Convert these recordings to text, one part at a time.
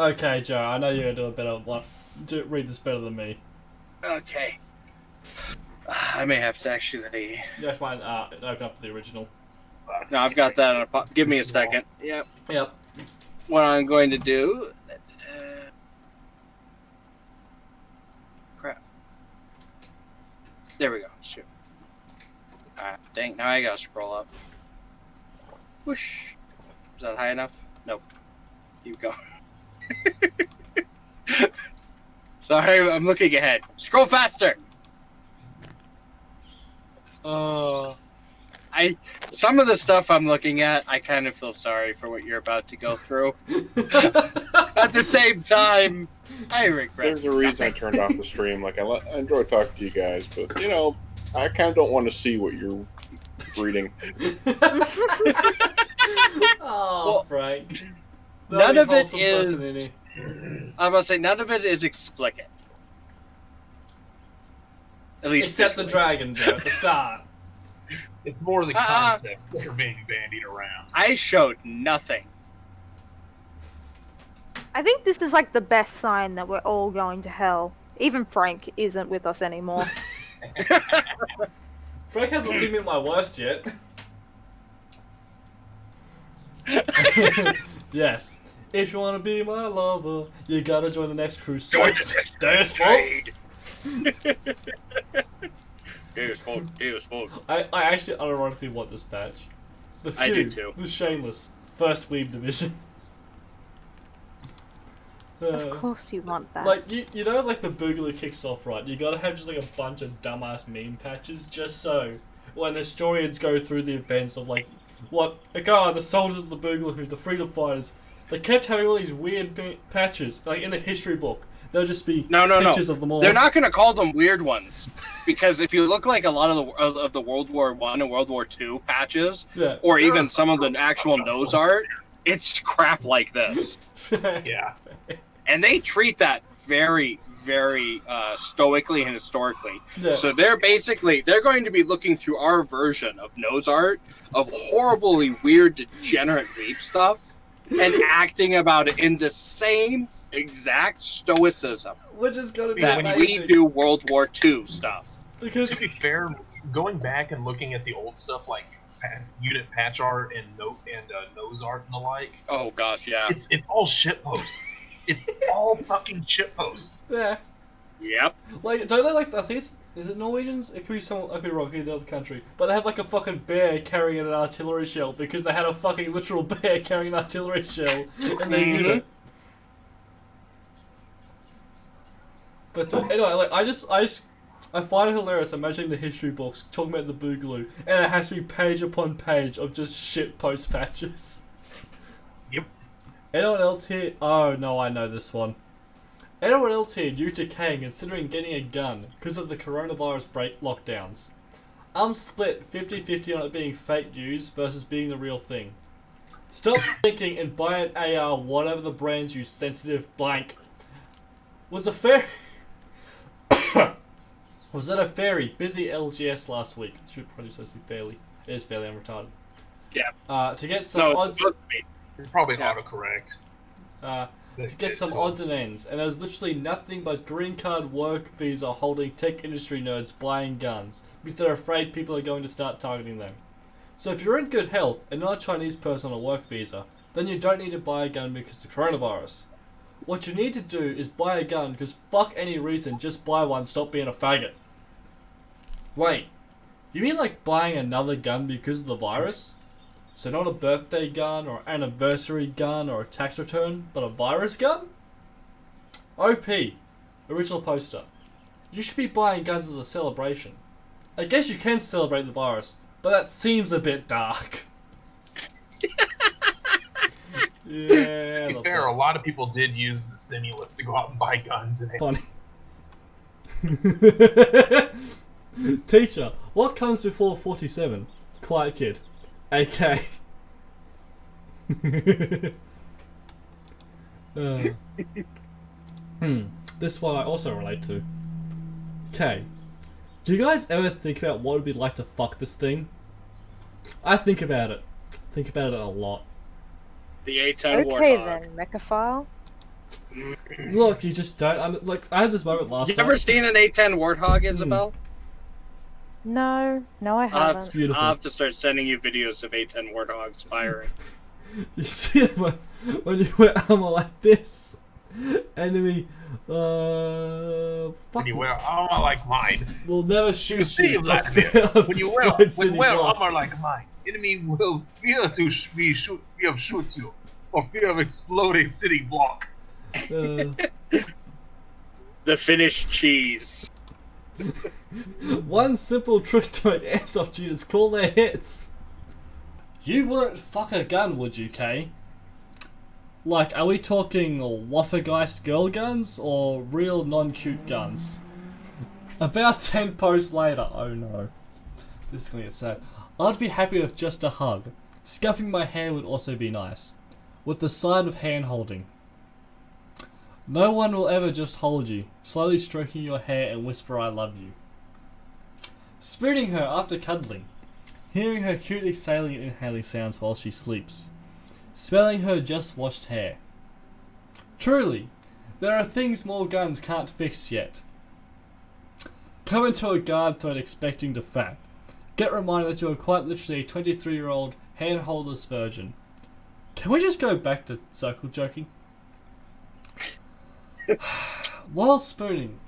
Okay, Joe, I know you're gonna do a better one. Read this better than me. Okay. I may have to actually... You have to find, open up the original. No, I've got that on a... Give me a second. Yep. Yep. What I'm going to do... Crap. There we go. Shoot. Dang, now I gotta scroll up. Whoosh. Is that high enough? Nope. Keep going. Sorry, I'm looking ahead. Scroll faster! Some of the stuff I'm looking at, I kind of feel sorry for what you're about to go through. At the same time, I regret. There's a reason I turned off the stream. Like, I enjoy talking to you guys, but, you know, I kind of don't want to see what you're reading. Oh, Frank. None of it is... I was about to say, none of it is explicit. At least except the dragon, Joe, at the start. It's more the concepts that are being bandied around. I showed nothing. I think this is like the best sign that we're all going to hell. Even Frank isn't with us anymore. Frank hasn't seen me at my worst yet. Yes. If you want to be my lover, you gotta join the next crusade. Deus Vult. I actually unironically want this patch. The feud, I do too. The Shameless. First Weeb Division. Of course you want that. Like, you know, like the Boogaloo kicks off, right? You gotta have just like a bunch of dumbass meme patches just so when historians go through the events of like, the soldiers of the Boogaloo, the freedom fighters, they kept having all these weird patches, like in the history book. They'll just be pictures of them all. They're not going to call them weird ones, because if you look like a lot of the World War I and World War II patches, or even some of the actual nose art, it's crap like this. Yeah. And they treat that very, very stoically and historically. Yeah. So they're going to be looking through our version of nose art of horribly weird, degenerate rape stuff, and acting about it in the same exact stoicism which is gonna be that amazing. we do World War II stuff. Because to be fair, going back and looking at the old stuff like unit patch art and nose art and the like. Oh gosh, yeah. It's all shitposts. It's all fucking shitposts. Yeah. Yep. Like, don't they like? I think is it Norwegians? It could be someone. I could be wrong. It could be another country. But they have like a fucking bear carrying an artillery shell because they had a fucking literal bear carrying an artillery shell in their unit. But anyway, like I find it hilarious imagining the history books talking about the Boogaloo, and it has to be page upon page of just shit post patches. Yep. Anyone else here? Oh no, I know this one. Anyone else here due to Kang considering getting a gun because of the coronavirus break lockdowns? I'm split 50-50 on it being fake news versus being the real thing. Stop thinking and buy an AR, whatever the brands use, sensitive blank. Was a fairy... Was that a fairy busy LGS last week? Should probably supposed to be fairly. It is fairly, I'm retarded. Yeah. To get some odds... It's probably autocorrect. To get some odds and ends, and there was literally nothing but green card work visa holding tech industry nerds buying guns because they're afraid people are going to start targeting them. So if you're in good health and not a Chinese person on a work visa, then you don't need to buy a gun because of the coronavirus. What you need to do is buy a gun because fuck any reason, just buy one, stop being a faggot. Wait, you mean like buying another gun because of the virus? So not a birthday gun, or anniversary gun, or a tax return, but a virus gun? OP. Original poster. You should be buying guns as a celebration. I guess you can celebrate the virus, but that seems a bit dark. Yeah. To be fair, a lot of people did use the stimulus to go out and buy guns. And funny. Teacher, what comes before 47? Quiet kid. AK. This one I also relate to. Okay. Do you guys ever think about what it would be like to fuck this thing? I think about it. Think about it a lot. The A-10 Warthog. Okay then, Mechaphile. Look, you just don't. I had this moment last You time. ever seen an A10 Warthog, Isabel? No, I haven't. It's beautiful. I'll have to start sending you videos of A10 Warthogs firing. You see it when you wear armor like this. Enemy, When you wear armor like mine, will never shoot you see, for Vladimir. fear of When you destroyed wear city block. armor like mine, enemy will fear to shoot you, for fear of exploding city block. Uh, The Finnish cheese. One simple trick to make airsoft shooters call their hits. You wouldn't fuck a gun, would you, Kay? Like, are we talking Waffergeist girl guns or real non-cute guns? About 10 posts later, oh no. This is gonna get sad. I'd be happy with just a hug. Scuffing my hair would also be nice. With the side of hand holding. No one will ever just hold you, slowly stroking your hair and whisper I love you. Spooning her after cuddling. Hearing her cute exhaling and inhaling sounds while she sleeps. Smelling her just washed hair. Truly, there are things more guns can't fix yet. Come into a guard thread expecting to fap. Get reminded that you are quite literally a 23-year-old hand-holderless virgin. Can we just go back to circle joking? While spooning,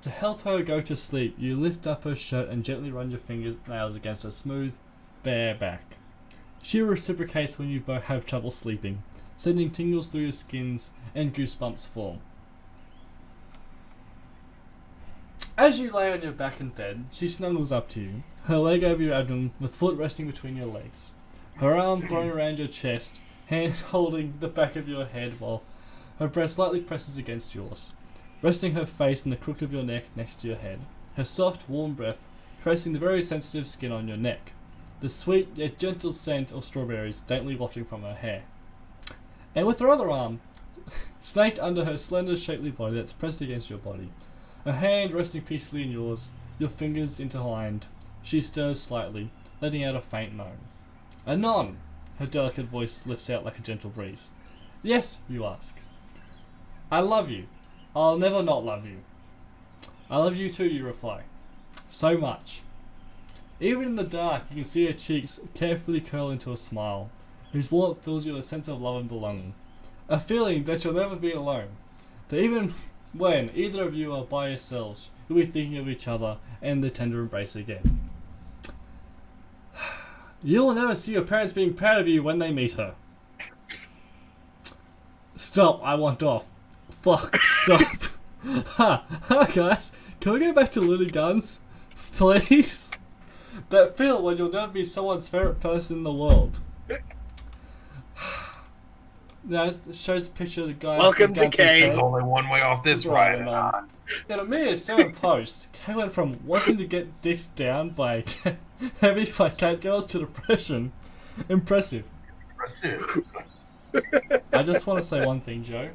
to help her go to sleep, you lift up her shirt and gently run your fingernails against her smooth, bare back. She reciprocates when you both have trouble sleeping, sending tingles through your skins and goosebumps form. As you lay on your back in bed, she snuggles up to you, her leg over your abdomen with foot resting between your legs, her arm thrown around your chest, hand holding the back of your head while her breast slightly presses against yours, resting her face in the crook of your neck next to your head, her soft, warm breath caressing the very sensitive skin on your neck, the sweet yet gentle scent of strawberries daintily wafting from her hair. And with her other arm, snaked under her slender, shapely body that's pressed against your body, her hand resting peacefully in yours, your fingers intertwined, she stirs slightly, letting out a faint moan. Anon, her delicate voice lifts out like a gentle breeze. Yes, you ask. I love you. I'll never not love you. I love you too, you reply. So much. Even in the dark, you can see her cheeks carefully curl into a smile, whose warmth fills you with a sense of love and belonging. A feeling that you'll never be alone. That even when either of you are by yourselves, you'll be thinking of each other and the tender embrace again. You'll never see your parents being proud of you when they meet her. Stop, I want off. Fuck, stop. Guys, can we go back to Looney Guns? Please? That feel when you'll never be someone's favourite person in the world. Now, it shows a picture of the guy. Welcome to K. There's only one way off this ride. In a mere 7 posts, Kay went from wanting to get dicks down by heavy by catgirls to depression. Impressive. I just want to say one thing, Joe.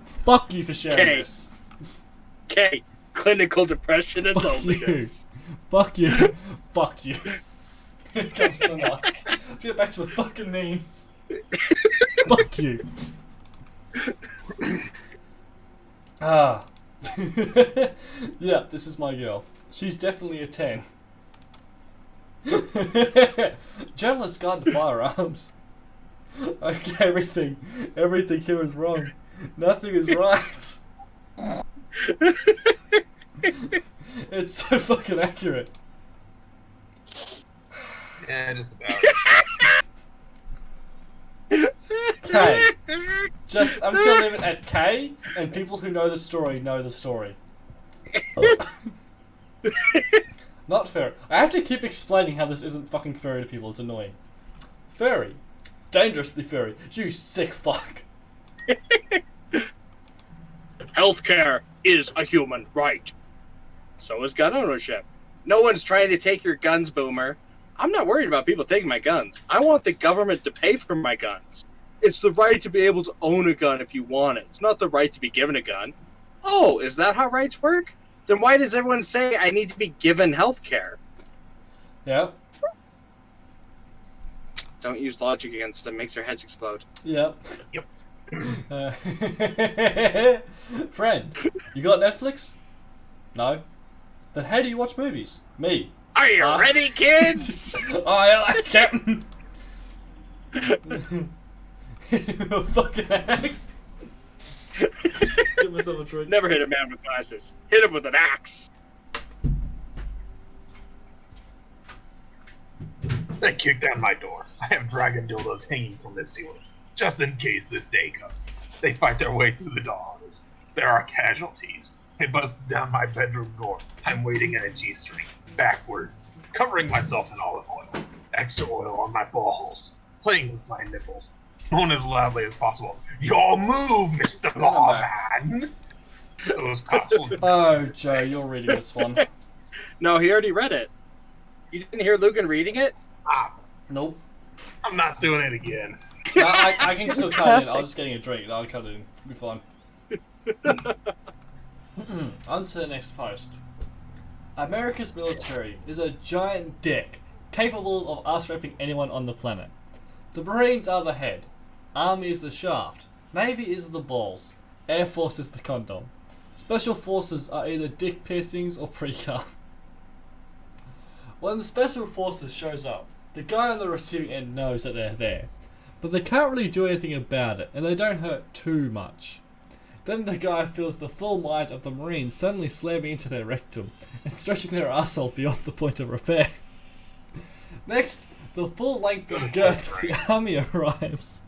Fuck you for sharing K. this. K. Clinical depression and Fuck you. loneliness. Fuck you. Fuck you. Here comes the night. Let's get back to the fucking memes. Fuck you. Ah. Yeah, this is my girl. She's definitely a 10. Journalist guard to firearms. Okay, everything here is wrong. Nothing is right. It's so fucking accurate. Yeah, just about. K. I'm just gonna leave it at K, and people who know the story know the story. Not furry. I have to keep explaining how this isn't fucking furry to people, it's annoying. Furry. Dangerously furry. You sick fuck. Healthcare is a human right. So is gun ownership. No one's trying to take your guns, Boomer. I'm not worried about people taking my guns. I want the government to pay for my guns. It's the right to be able to own a gun if you want it. It's not the right to be given a gun. Oh, is that how rights work? Then why does everyone say I need to be given healthcare? Yep. Don't use logic against them. Makes their heads explode. Yep. Yep. Uh, friend, you got Netflix? No. Then how do you watch movies? Me. Are you ready, kids? I like Captain. A fucking axe. Give myself a drink. Never hit a man with glasses. Hit him with an axe. They kicked down my door. I have dragon dildos hanging from the ceiling, just in case this day comes. They fight their way through the doors. There are casualties. They bust down my bedroom door. I'm waiting in a G-string, backwards, covering myself in olive oil, extra oil on my balls, playing with my nipples, moan as loudly as possible. Your move, Mr. Lawman! Those cops will... Oh, Joe, you're reading this one. No, he already read it. You didn't hear Lugan reading it? Ah, Nope. I'm not doing it again. No, I can still cut it in. I was just getting a drink. I'll cut it in. It'll be fine. On to the next post. America's military is a giant dick capable of ass-raping anyone on the planet. The Marines are the head. Army is the shaft. Navy is the balls. Air Force is the condom. Special forces are either dick piercings or pre-cum. When the special forces shows up, the guy on the receiving end knows that they're there, but they can't really do anything about it and they don't hurt too much. Then the guy feels the full might of the Marines suddenly slamming into their rectum and stretching their asshole beyond the point of repair. Next, the full length and girth of the army arrives.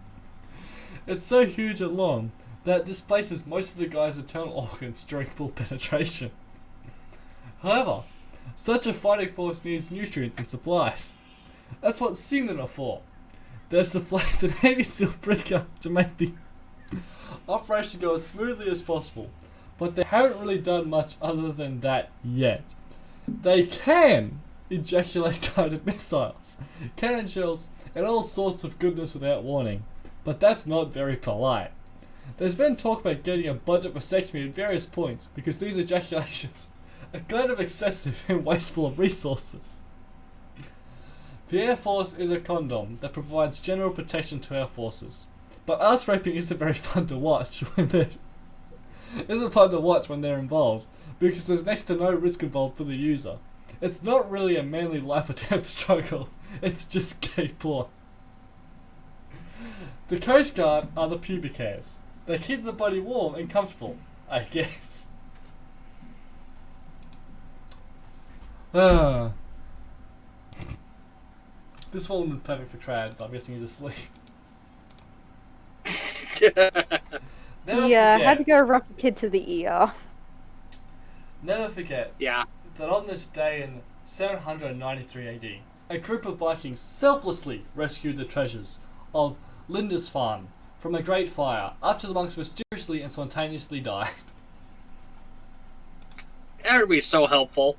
It's so huge and long that it displaces most of the guy's internal organs during full penetration. However, such a fighting force needs nutrients and supplies. That's what seamen are for. They're supplied the Navy SEAL breaker to make the operation go as smoothly as possible, but they haven't really done much other than that yet. They can ejaculate guided missiles, cannon shells, and all sorts of goodness without warning, but that's not very polite. There's been talk about getting a budget vasectomy at various points because these ejaculations are kind of excessive and wasteful of resources. The Air Force is a condom that provides general protection to our forces, but ass raping isn't very fun to watch when they're involved because there's next to no risk involved for the user. It's not really a manly life or death struggle, it's just gay porn. The Coast Guard are the pubic hairs. They keep the body warm and comfortable, I guess. This one would be perfect for Trad, but I'm guessing he's asleep. Yeah, had to go rock a kid to the ER. Never forget Yeah. that on this day in 793 AD, a group of Vikings selflessly rescued the treasures of Lindisfarne from a great fire after the monks mysteriously and spontaneously died. That would be so helpful.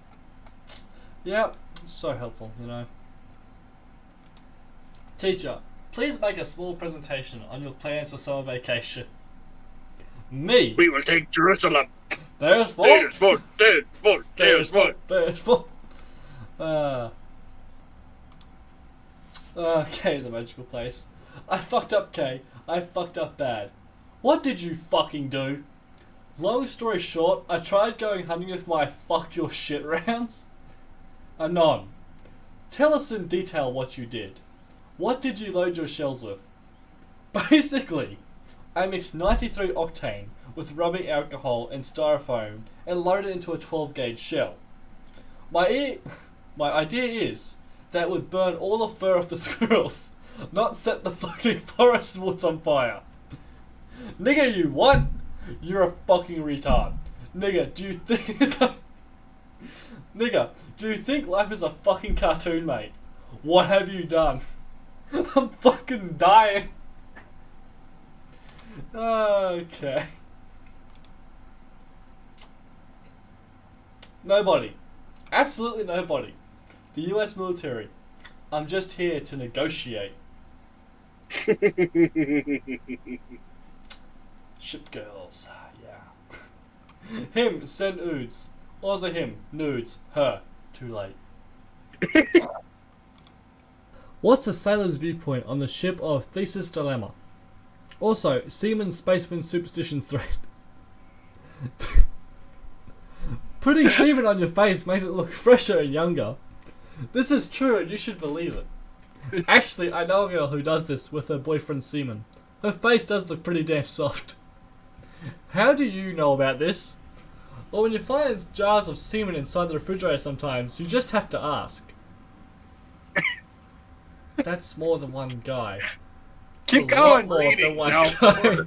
Yep, so helpful, you know. Teacher, please make a small presentation on your plans for summer vacation. Me. We will take Jerusalem. There's four. There's four. There's four. There's four. There's four. K is a magical place. I fucked up, K. I fucked up bad. What did you fucking do? Long story short, I tried going hunting with my fuck your shit rounds. Anon, tell us in detail what you did. What did you load your shells with? Basically, I mixed 93 octane with rubbing alcohol and styrofoam and loaded it into a 12 gauge shell. My idea is that would burn all the fur off the squirrels, not set the fucking forest woods on fire. Nigga, you what? You're a fucking retard. Nigga, do you think... Nigga, do you think life is a fucking cartoon, mate? What have you done? I'm fucking dying. Okay. Nobody. Absolutely nobody. The US military. I'm just here to negotiate. Ship girls. Yeah. Him, send oods. Also him, nudes. Her, too late. What's a sailor's viewpoint on the ship of Theseus' Dilemma? Also, semen spaceman superstitions thread. Putting semen on your face makes it look fresher and younger. This is true and you should believe it. Actually, I know a girl who does this with her boyfriend's semen. Her face does look pretty damn soft. How do you know about this? Well, when you find jars of semen inside the refrigerator sometimes, you just have to ask. That's more than one guy. Keep A lot going. more than one No. guy.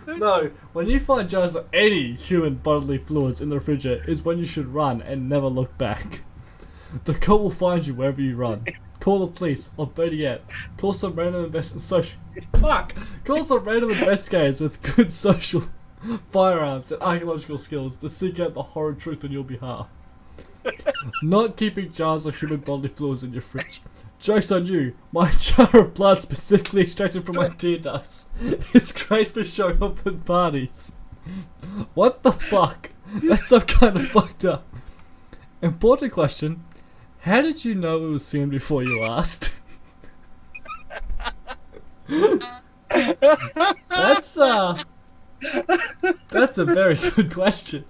No, when you find jars of any human bodily fluids in the refrigerator is when you should run and never look back. The cop will find you wherever you run. Call the police, or better yet, call some random Call some random investigators with good social firearms and archaeological skills to seek out the horrid truth on your behalf. Not keeping jars of human bodily fluids in your fridge. Joke's on you, my jar of blood specifically extracted from my tear ducts is great for showing up at parties. What the fuck? That's some kind of fucked up. Important question. How did you know it was semen before you asked? That's a very good question.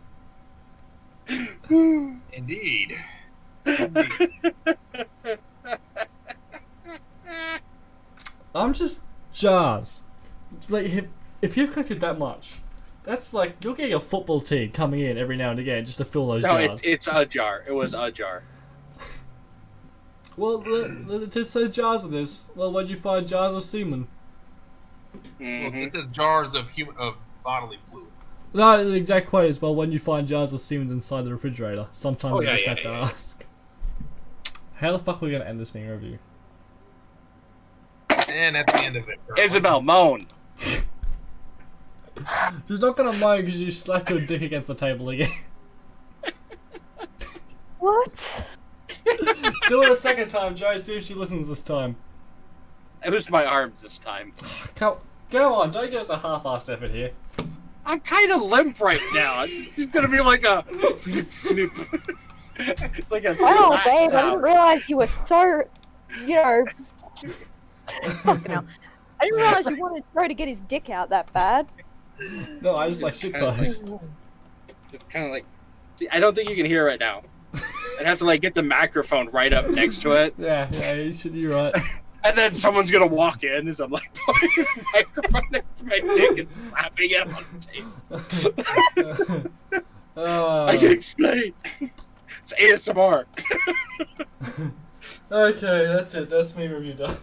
Indeed. I'm just jars. Like if you've collected that much, that's like you're getting a football team coming in every now and again just to fill those No, jars. it's a jar. It was a jar. Well, it says jars of this. Well, when you find jars of semen. Mhm. It says jars of bodily fluids. No, the exact quote is, well, when you find jars of semen inside the refrigerator, sometimes Oh, you yeah, just yeah, have to yeah. ask. How the fuck are we going to end this mini review? And at the end of it, Isabel, moan. She's not going to moan because you slapped her dick against the table again. What? Do it a second time, Joe. See if she listens this time. It was my arms this time. Go on, don't give us a half-assed effort here. I'm kind of limp right now. It's gonna be like a like a Oh, slap babe, I now. didn't realize you were so, you know. Fucking hell. I didn't realize you wanted Joe to get his dick out that bad. No, I just like shitpost. It's kind of like. See, I don't think you can hear it right now. I'd have to like get the microphone right up next to it, Yeah, you're right. and then someone's gonna walk in as I'm like putting the microphone next to my dick and slapping it on the table. I can explain. It's ASMR. Okay, that's it. That's me review done.